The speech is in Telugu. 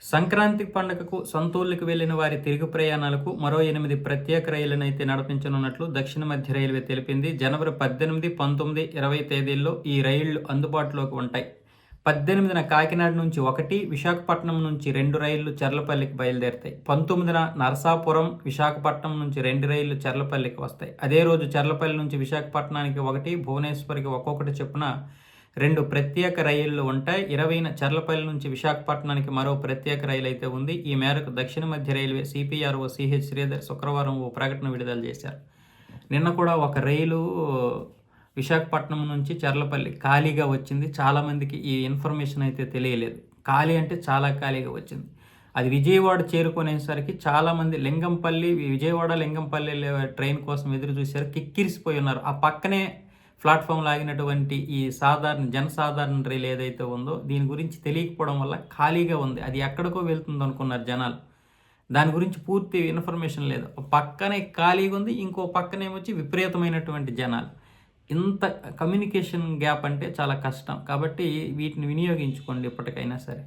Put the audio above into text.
సంక్రాంతి పండుగకు సొంత ఊళ్ళకి వెళ్లిన వారి తిరుగు ప్రయాణాలకు మరో 8 ప్రత్యేక రైళ్లనైతే నడిపించనున్నట్లు దక్షిణ మధ్య రైల్వే తెలిపింది. జనవరి 18, 19, 20 తేదీల్లో ఈ రైళ్లు అందుబాటులోకి ఉంటాయి. 18న కాకినాడ నుంచి 1, విశాఖపట్నం నుంచి 2 రైళ్లు చర్లపల్లికి బయలుదేరుతాయి. 19న నరసాపురం, విశాఖపట్నం నుంచి 2 రైళ్లు చర్లపల్లికి వస్తాయి. అదే రోజు చర్లపల్లి నుంచి విశాఖపట్నానికి 1, భువనేశ్వర్కి ఒక్కొక్కటి చొప్పున 2 ప్రత్యేక రైళ్లు ఉంటాయి. 20న చర్లపల్లి నుంచి విశాఖపట్నానికి మరో ప్రత్యేక రైలు అయితే ఉంది. ఈ మేరకు దక్షిణ మధ్య రైల్వే సిపిఆర్ఓ సిహెచ్ శ్రీధర్ శుక్రవారం ఓ ప్రకటన విడుదల చేశారు. నిన్న కూడా ఒక రైలు విశాఖపట్నం నుంచి చర్లపల్లి ఖాళీగా వచ్చింది. చాలామందికి ఈ ఇన్ఫర్మేషన్ అయితే తెలియలేదు. ఖాళీ అంటే చాలా ఖాళీగా వచ్చింది. అది విజయవాడ చేరుకునేసరికి చాలామంది విజయవాడ లింగంపల్లి ట్రైన్ కోసం ఎదురు చూశారు. కిక్కిరిసిపోయి ఉన్నారు. ఆ పక్కనే ప్లాట్ఫామ్లో ఆగినటువంటి ఈ జనసాధారణ రైలు ఏదైతే ఉందో దీని గురించి తెలియకపోవడం వల్ల ఖాళీగా ఉంది. అది ఎక్కడికో వెళ్తుంది అనుకున్నారు జనాలు. దాని గురించి పూర్తి ఇన్ఫర్మేషన్ లేదు. పక్కనే ఖాళీగా ఉంది, ఇంకో పక్కనేమొచ్చి విపరీతమైనటువంటి జనాలు. ఇంత కమ్యూనికేషన్ గ్యాప్ అంటే చాలా కష్టం. కాబట్టి వీటిని వినియోగించుకోండి ఇప్పటికైనా సరే.